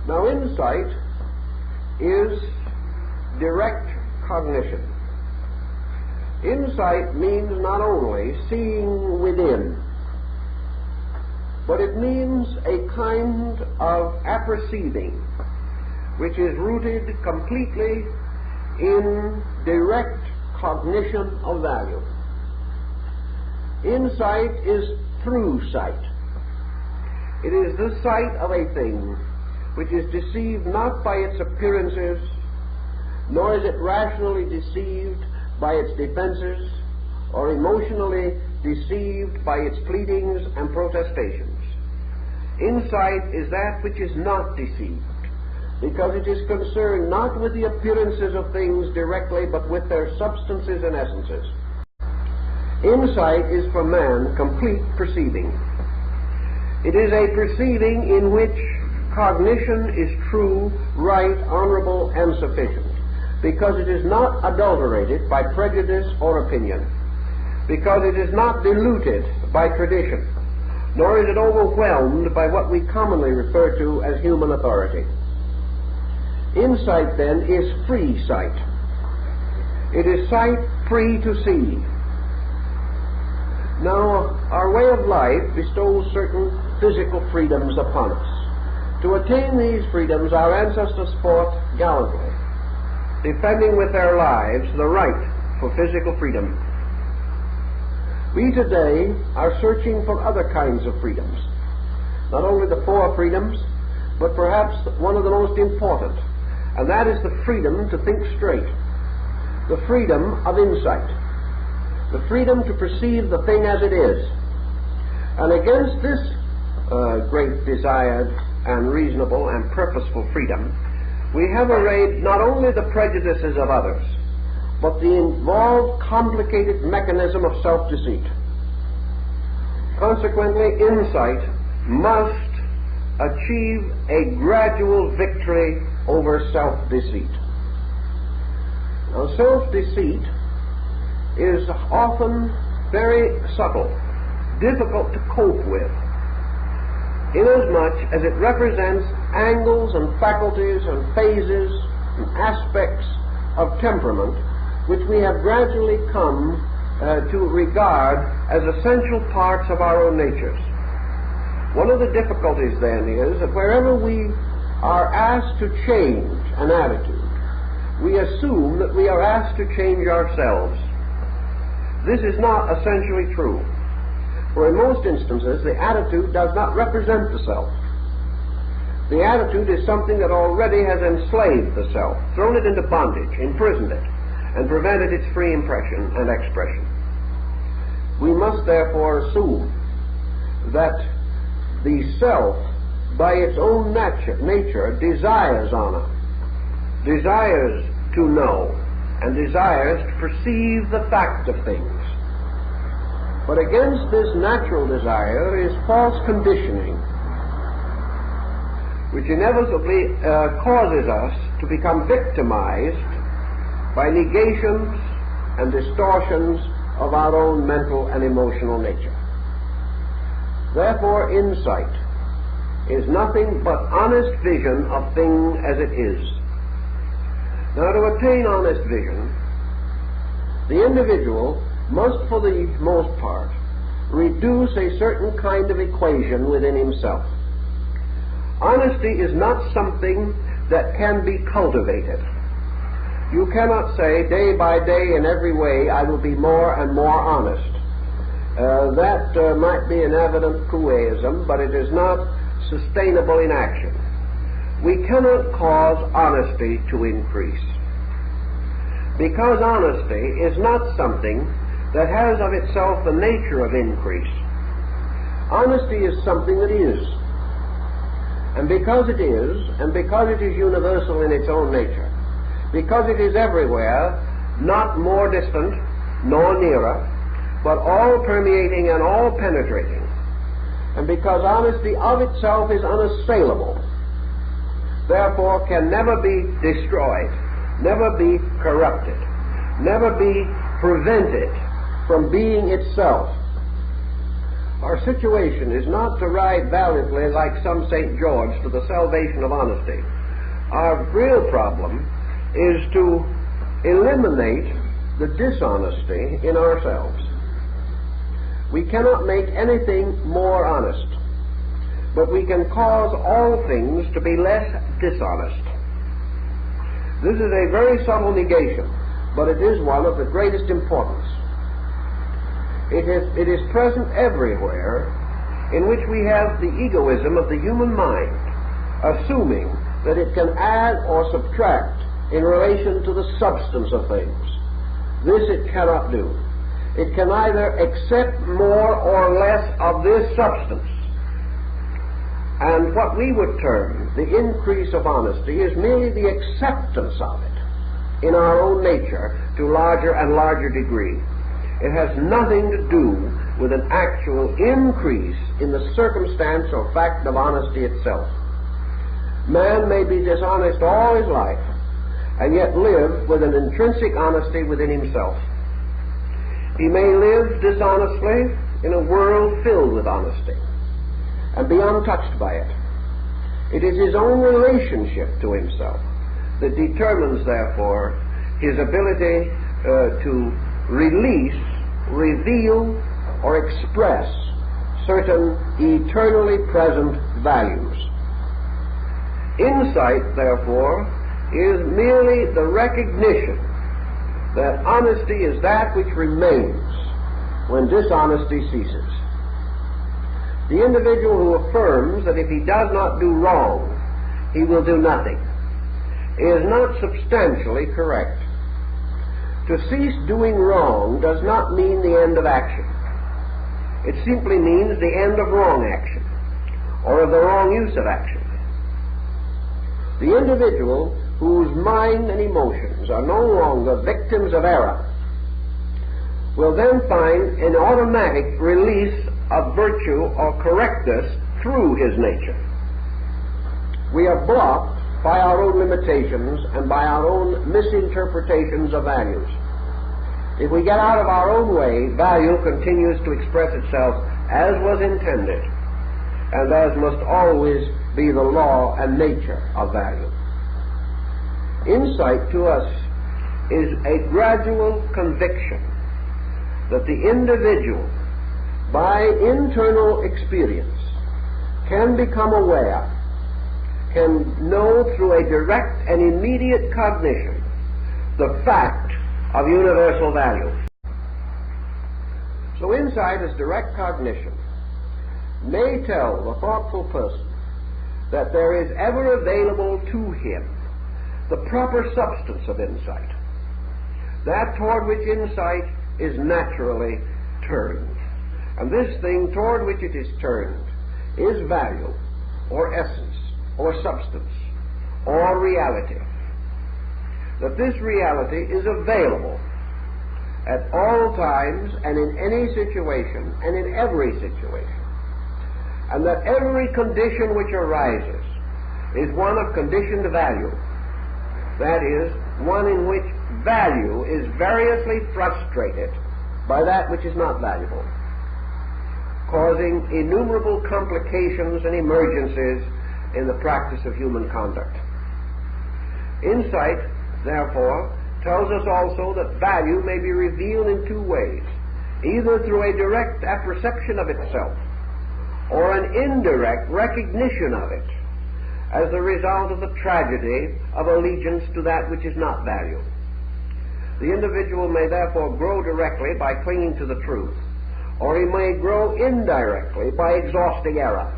Now, insight is direct cognition. Insight means not only seeing within, but it means a kind of apperceiving which is rooted completely in direct cognition of value. Insight is through sight. It is the sight of a thing which is deceived not by its appearances, nor is it rationally deceived by its defenses, or emotionally deceived by its pleadings and protestations. Insight is that which is not deceived, because it is concerned not with the appearances of things directly, but with their substances and essences. Insight is for man complete perceiving. It is a perceiving in which cognition is true, right, honorable, and sufficient, because it is not adulterated by prejudice or opinion, because it is not diluted by tradition, nor is it overwhelmed by what we commonly refer to as human authority. Insight, then, is free sight. It is sight free to see. Now, our way of life bestows certain physical freedoms upon us. To attain these freedoms, our ancestors fought gallantly, defending with their lives the right for physical freedom. We today are searching for other kinds of freedoms, not only the four freedoms, but perhaps one of the most important, and that is the freedom to think straight, the freedom of insight, the freedom to perceive the thing as it is. And against this great desired and reasonable and purposeful freedom, we have arrayed not only the prejudices of others, but the involved complicated mechanism of self-deceit. Consequently, insight must achieve a gradual victory over self-deceit. Now, self-deceit is often very subtle, difficult to cope with, inasmuch as it represents angles and faculties and phases and aspects of temperament which we have gradually come to regard as essential parts of our own natures. One of the difficulties then is that wherever we are asked to change an attitude, we assume that we are asked to change ourselves. This is not essentially true. For in most instances, the attitude does not represent the self. The attitude is something that already has enslaved the self, thrown it into bondage, imprisoned it, and prevented its free impression and expression. We must therefore assume that the self, by its own nature, desires honor, desires to know, and desires to perceive the fact of things. But against this natural desire is false conditioning, which inevitably causes us to become victimized by negations and distortions of our own mental and emotional nature. Therefore, insight is nothing but honest vision of things as it is. Now, to attain honest vision, the individual must, for the most part, reduce a certain kind of equation within himself. Honesty is not something that can be cultivated. You cannot say, day by day, in every way, I will be more and more honest. That might be an evident truism, but it is not sustainable in action. We cannot cause honesty to increase, because honesty is not something that has of itself the nature of increase. Honesty is something that is. And because it is, and because it is universal in its own nature, because it is everywhere, not more distant nor nearer, but all permeating and all penetrating, and because honesty of itself is unassailable, therefore can never be destroyed, never be corrupted, never be prevented from being itself. Our situation is not to ride valiantly like some St. George to the salvation of honesty. Our real problem is to eliminate the dishonesty in ourselves. We cannot make anything more honest, but we can cause all things to be less dishonest. This is a very subtle negation, but it is one of the greatest importance. It is present everywhere in which we have the egoism of the human mind, assuming that it can add or subtract in relation to the substance of things. This it cannot do. It can either accept more or less of this substance. And what we would term the increase of honesty is merely the acceptance of it in our own nature to larger and larger degree. It has nothing to do with an actual increase in the circumstance or fact of honesty itself. Man may be dishonest all his life and yet live with an intrinsic honesty within himself. He may live dishonestly in a world filled with honesty and be untouched by it. It is his own relationship to himself that determines, therefore, his ability to release, reveal, or express certain eternally present values. Insight, therefore, is merely the recognition that honesty is that which remains when dishonesty ceases. The individual who affirms that if he does not do wrong, he will do nothing, is not substantially correct. To cease doing wrong does not mean the end of action. It simply means the end of wrong action, or of the wrong use of action. The individual whose mind and emotions are no longer victims of error will then find an automatic release of virtue or correctness through his nature. We are blocked by our own limitations and by our own misinterpretations of values. If we get out of our own way, value continues to express itself as was intended, and as must always be the law and nature of value. Insight to us is a gradual conviction that the individual, by internal experience, can become aware, can know through a direct and immediate cognition the fact of universal value. So insight as direct cognition may tell the thoughtful person that there is ever available to him the proper substance of insight, that toward which insight is naturally turned. And this thing toward which it is turned is value, or essence, or substance, or reality. That this reality is available at all times and in any situation and in every situation. And that every condition which arises is one of conditioned value. That is, one in which value is variously frustrated by that which is not valuable, causing innumerable complications and emergencies in the practice of human conduct. Insight, therefore, tells us also that value may be revealed in two ways, either through a direct apperception of itself or an indirect recognition of it as the result of the tragedy of allegiance to that which is not value. The individual may therefore grow directly by clinging to the truth, or he may grow indirectly by exhausting error.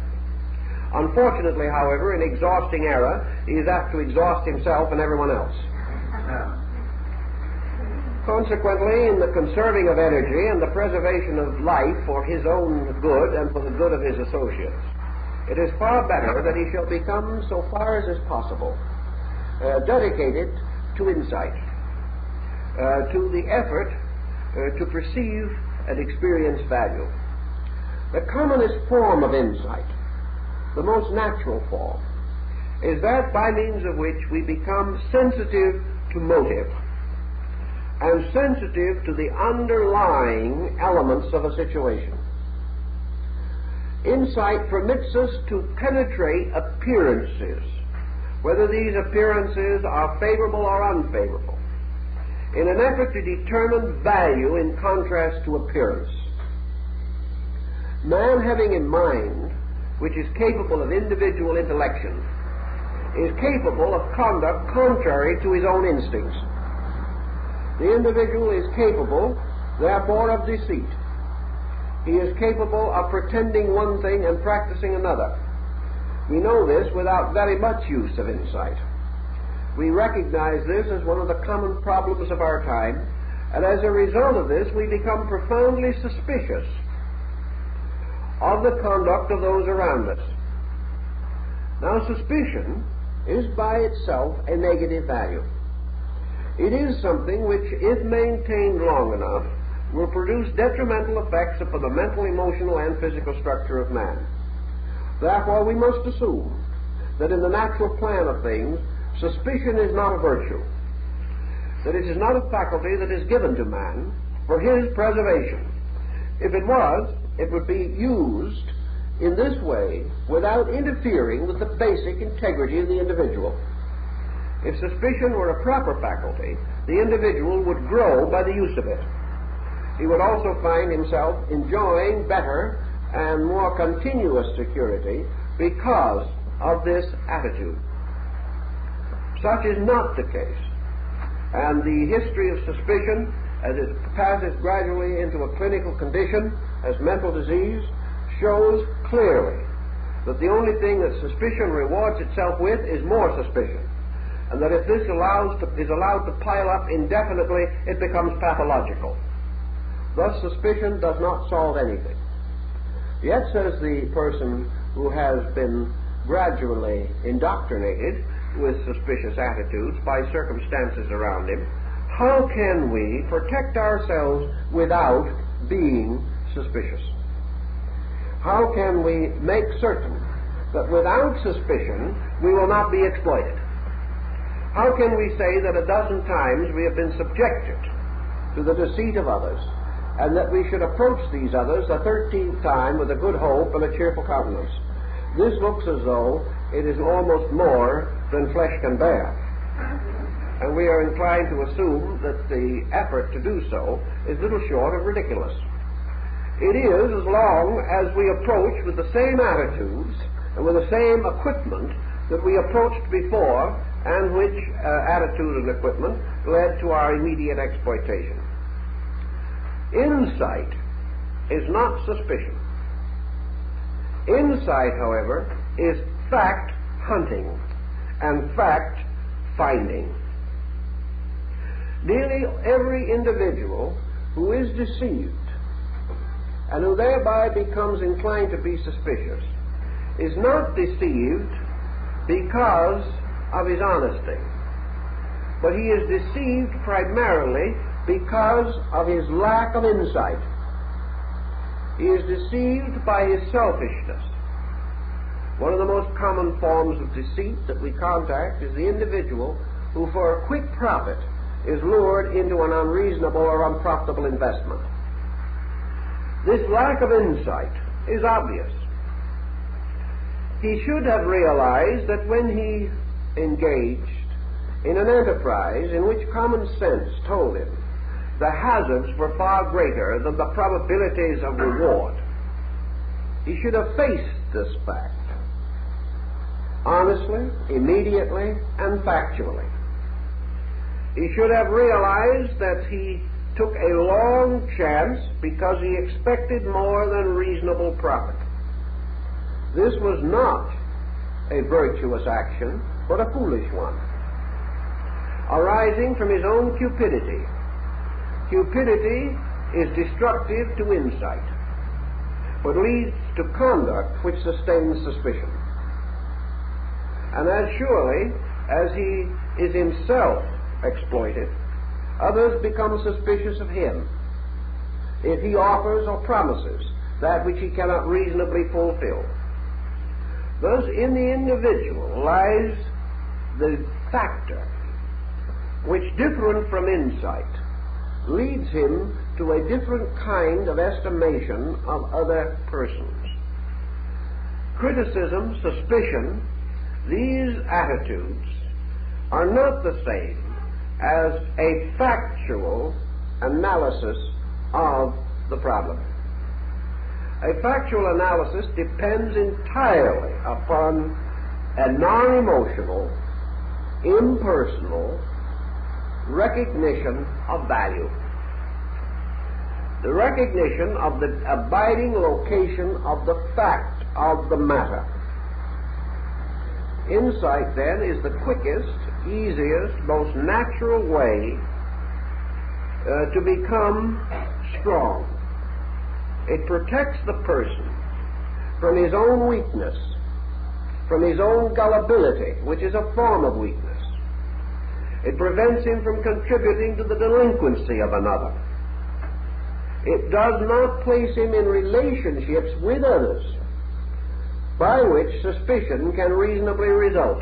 Unfortunately, however, in exhausting error, he is apt to exhaust himself and everyone else. Consequently, in the conserving of energy and the preservation of life for his own good and for the good of his associates, it is far better that he shall become, so far as is possible, dedicated to insight, to the effort to perceive and experience value. The commonest form of insight, the most natural form, is that by means of which we become sensitive to motive and sensitive to the underlying elements of a situation. Insight permits us to penetrate appearances, whether these appearances are favorable or unfavorable, in an effort to determine value in contrast to appearance. Man, having in mind, which is capable of individual intellection, is capable of conduct contrary to his own instincts. The individual is capable, therefore, of deceit. He is capable of pretending one thing and practicing another. We know this without very much use of insight. We recognize this as one of the common problems of our time, and as a result of this, we become profoundly suspicious of the conduct of those around us. Now, suspicion is by itself a negative value. It is something which, if maintained long enough, will produce detrimental effects upon the mental, emotional, and physical structure of man. Therefore, we must assume that in the natural plan of things, suspicion is not a virtue, that it is not a faculty that is given to man for his preservation. If it was, it would be used in this way without interfering with the basic integrity of the individual. If suspicion were a proper faculty, the individual would grow by the use of it. He would also find himself enjoying better and more continuous security because of this attitude. Such is not the case, and the history of suspicion, as it passes gradually into a clinical condition as mental disease, shows clearly that the only thing that suspicion rewards itself with is more suspicion, and that if this is allowed to pile up indefinitely, it becomes pathological. Thus, suspicion does not solve anything. Yet, says the person who has been gradually indoctrinated with suspicious attitudes by circumstances around him, how can we protect ourselves without being suspicious? How can we make certain that without suspicion we will not be exploited? How can we say that a dozen times we have been subjected to the deceit of others, and that we should approach these others the 13th time with a good hope and a cheerful countenance? This looks as though it is almost more than flesh can bear, and we are inclined to assume that the effort to do so is little short of ridiculous. It is as long as we approach with the same attitudes and with the same equipment that we approached before, and which attitude and equipment led to our immediate exploitation. Insight is not suspicion. Insight, however, is fact-hunting and fact-finding. Nearly every individual who is deceived and who thereby becomes inclined to be suspicious is not deceived because of his honesty, but he is deceived primarily because of his lack of insight. He is deceived by his selfishness. One of the most common forms of deceit that we contact is the individual who, for a quick profit, is lured into an unreasonable or unprofitable investment. This lack of insight is obvious. He should have realized that when he engaged in an enterprise in which common sense told him the hazards were far greater than the probabilities of reward, he should have faced this fact honestly, immediately, and factually. He should have realized that he took a long chance because he expected more than reasonable profit. This was not a virtuous action, but a foolish one, arising from his own cupidity. Cupidity is destructive to insight, but leads to conduct which sustains suspicion. And as surely as he is himself exploited, others become suspicious of him if he offers or promises that which he cannot reasonably fulfill. Thus, in the individual lies the factor which, different from insight, leads him to a different kind of estimation of other persons. criticism, suspicion, these attitudes are not the same as a factual analysis of the problem. A factual analysis depends entirely upon a non-emotional, impersonal recognition of value. The recognition of the abiding location of the fact of the matter. Insight, then, is the quickest, easiest, most natural way to become strong. It protects the person from his own weakness, from his own gullibility, which is a form of weakness. It prevents him from contributing to the delinquency of another. It does not place him in relationships with others by which suspicion can reasonably result.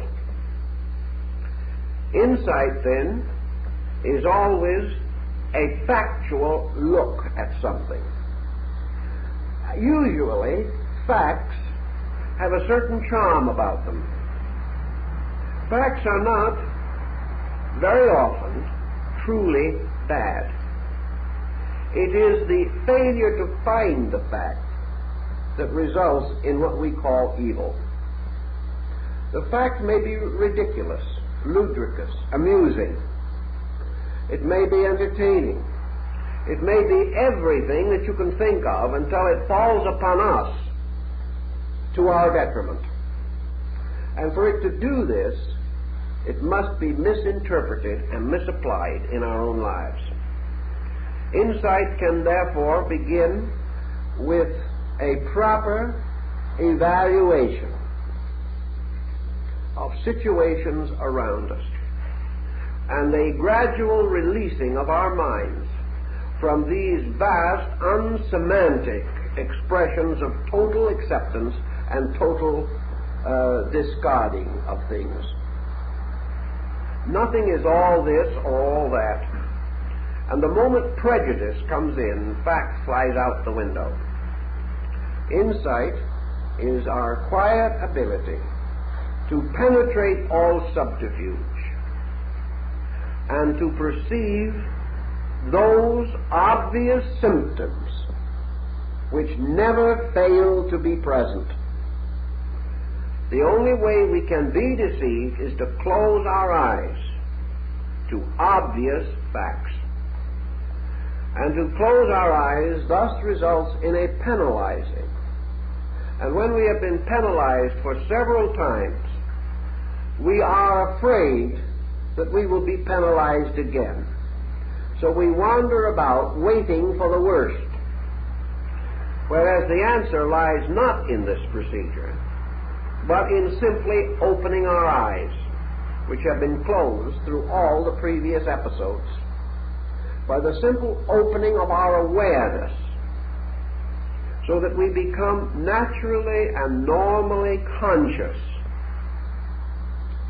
Insight, then, is always a factual look at something. Usually, facts have a certain charm about them. Facts are not, very often, truly bad. It is the failure to find the fact that results in what we call evil. The fact may be ridiculous, ludicrous, amusing. It may be entertaining. It may be everything that you can think of until it falls upon us to our detriment. And for it to do this, it must be misinterpreted and misapplied in our own lives. Insight can therefore begin with a proper evaluation of situations around us and a gradual releasing of our minds from these vast, unsemantic expressions of total acceptance and total discarding of things. Nothing is all this or all that. And the moment prejudice comes in, fact flies out the window. Insight is our quiet ability to penetrate all subterfuge and to perceive those obvious symptoms which never fail to be present. The only way we can be deceived is to close our eyes to obvious facts. And to close our eyes thus results in a penalizing. And when we have been penalized for several times, we are afraid that we will be penalized again. So we wander about waiting for the worst. Whereas the answer lies not in this procedure, but in simply opening our eyes, which have been closed through all the previous episodes, by the simple opening of our awareness, so that we become naturally and normally conscious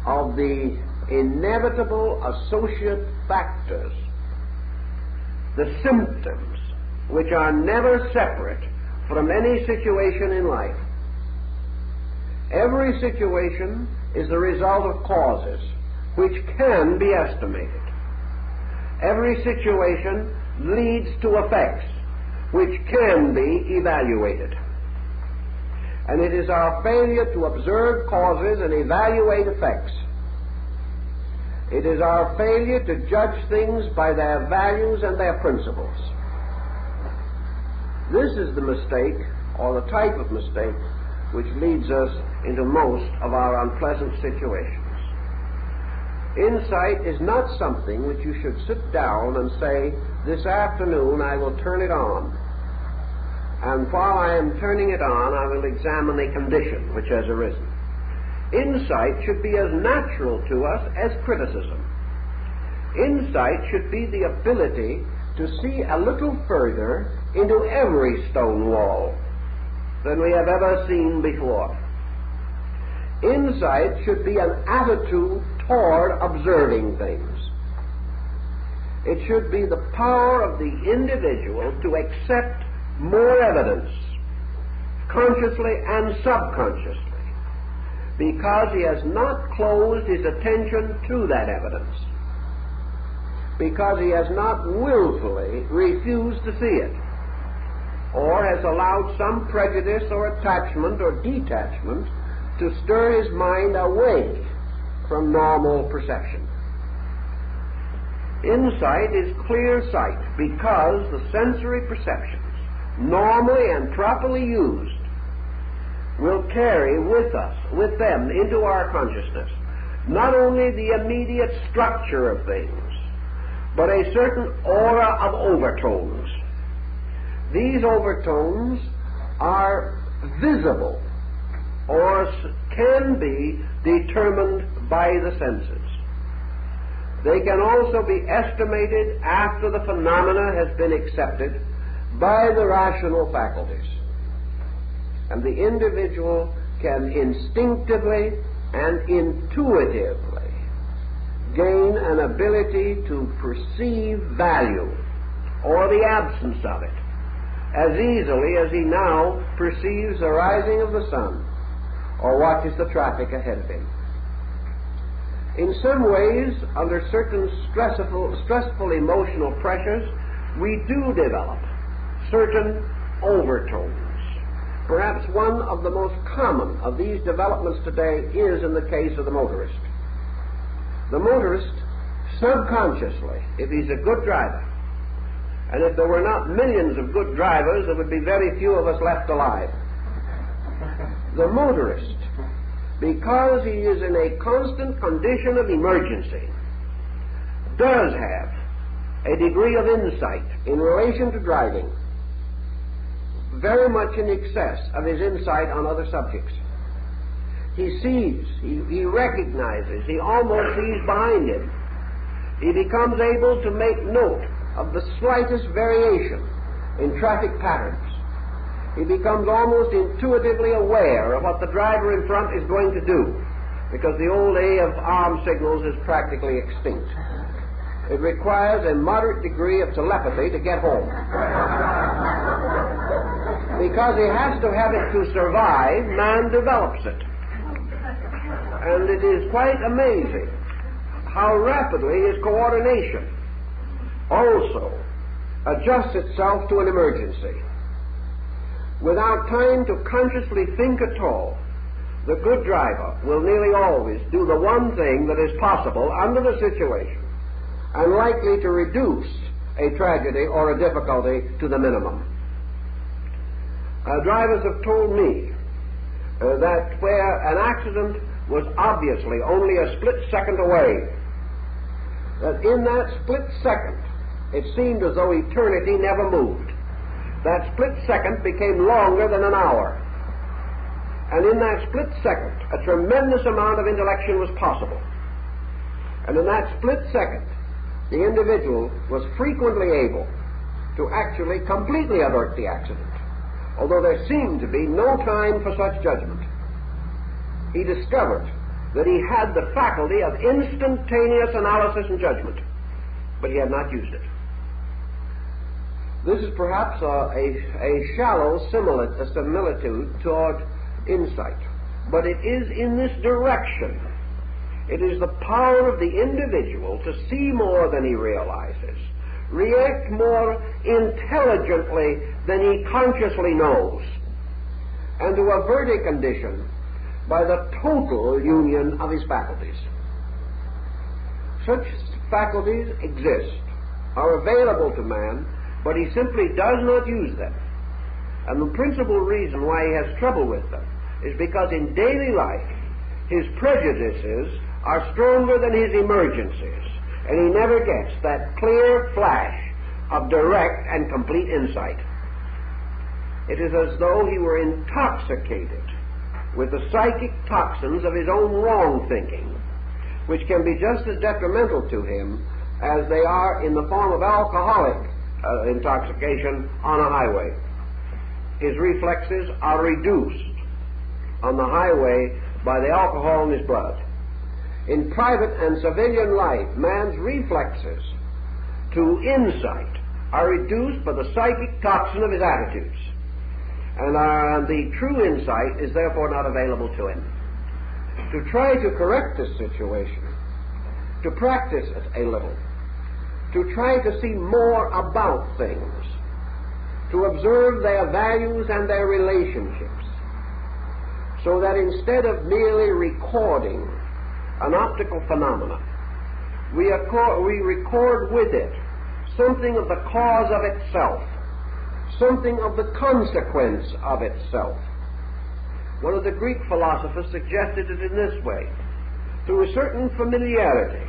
of the inevitable associate factors, the symptoms which are never separate from any situation in life. Every situation is the result of causes which can be estimated. Every situation leads to effects which can be evaluated. And it is our failure to observe causes and evaluate effects. It is our failure to judge things by their values and their principles. This is the mistake, or the type of mistake, which leads us into most of our unpleasant situations. Insight is not something which you should sit down and say, this afternoon I will turn it on. And while I am turning it on, I will examine the condition which has arisen. Insight should be as natural to us as criticism. Insight should be the ability to see a little further into every stone wall than we have ever seen before. Insight should be an attitude toward observing things. It should be the power of the individual to accept more evidence consciously and subconsciously, because he has not closed his attention to that evidence, because he has not willfully refused to see it, or has allowed some prejudice or attachment or detachment to stir his mind away from normal perception. Insight is clear sight because the sensory perceptions, normally and properly used, will carry with them into our consciousness, not only the immediate structure of things, but a certain aura of overtones. These overtones are visible or can be determined by the senses. They can also be estimated after the phenomena has been accepted by the rational faculties. And the individual can instinctively and intuitively gain an ability to perceive value or the absence of it as easily as he now perceives the rising of the sun or watches the traffic ahead of him. In some ways, under certain stressful emotional pressures, we do develop certain overtones. Perhaps one of the most common of these developments today is in the case of the motorist. The motorist, subconsciously, if he's a good driver, and if there were not millions of good drivers, there would be very few of us left alive. The motorist, because he is in a constant condition of emergency, does have a degree of insight in relation to driving, very much in excess of his insight on other subjects. He sees, he recognizes, he almost sees behind him. He becomes able to make note of the slightest variation in traffic patterns. He becomes almost intuitively aware of what the driver in front is going to do, because the old age of arm signals is practically extinct. It requires a moderate degree of telepathy to get home. Because he has to have it to survive, man develops it. And it is quite amazing how rapidly his coordination also adjusts itself to an emergency. Without time to consciously think at all, the good driver will nearly always do the one thing that is possible under the situation and likely to reduce a tragedy or a difficulty to the minimum. Drivers have told me that where an accident was obviously only a split second away, that in that split second it seemed as though eternity never moved. That split second became longer than an hour. And in that split second, a tremendous amount of intellection was possible. And in that split second, the individual was frequently able to actually completely avert the accident, although there seemed to be no time for such judgment. He discovered that he had the faculty of instantaneous analysis and judgment, but he had not used it. This is perhaps a shallow similitude toward insight, but it is in this direction. It is the power of the individual to see more than he realizes, react more intelligently than he consciously knows, and to avert a condition by the total union of his faculties. Such faculties exist, are available to man, but he simply does not use them. And the principal reason why he has trouble with them is because in daily life his prejudices are stronger than his emergencies, and he never gets that clear flash of direct and complete insight. It is as though he were intoxicated with the psychic toxins of his own wrong thinking, which can be just as detrimental to him as they are in the form of alcoholic intoxication on a highway. His reflexes are reduced on the highway by the alcohol in his blood. In private and civilian life, man's reflexes to insight are reduced by the psychic toxin of his attitudes. and the true insight is therefore not available to him. To try to correct this situation, to practice it a little, to try to see more about things, to observe their values and their relationships, so that instead of merely recording an optical phenomenon, we record with it something of the cause of itself, something of the consequence of itself. One of the Greek philosophers suggested it in this way: through a certain familiarity,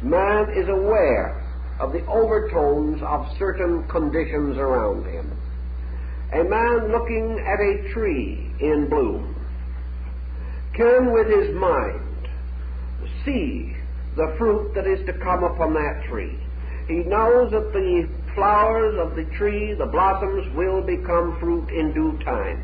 man is aware of the overtones of certain conditions around him. A man looking at a tree in bloom can, with his mind, see the fruit that is to come upon that tree. He knows that the flowers of the tree, the blossoms, will become fruit in due time.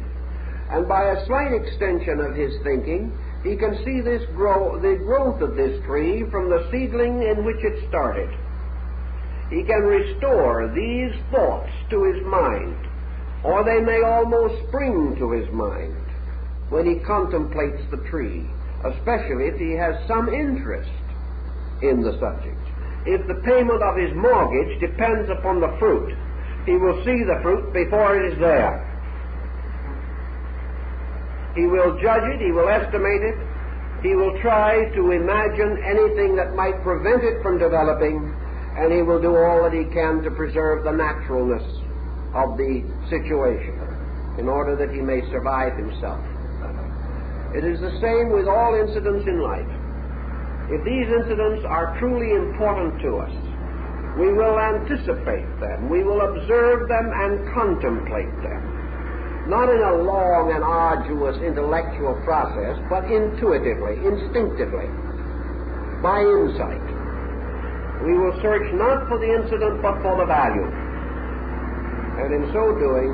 And by a slight extension of his thinking, he can see the growth of this tree from the seedling in which it started. He can restore these thoughts to his mind, or they may almost spring to his mind when he contemplates the tree, especially if he has some interest in the subject. If the payment of his mortgage depends upon the fruit, he will see the fruit before it is there. He will judge it, he will estimate it, he will try to imagine anything that might prevent it from developing, and he will do all that he can to preserve the naturalness of the situation in order that he may survive himself. It is the same with all incidents in life. If these incidents are truly important to us, we will anticipate them, we will observe them and contemplate them, not in a long and arduous intellectual process, but intuitively, instinctively, by insight. We will search not for the incident, but for the value. And in so doing,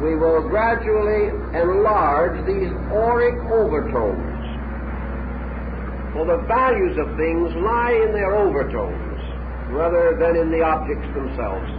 we will gradually enlarge these auric overtones. For the values of things lie in their overtones rather than in the objects themselves.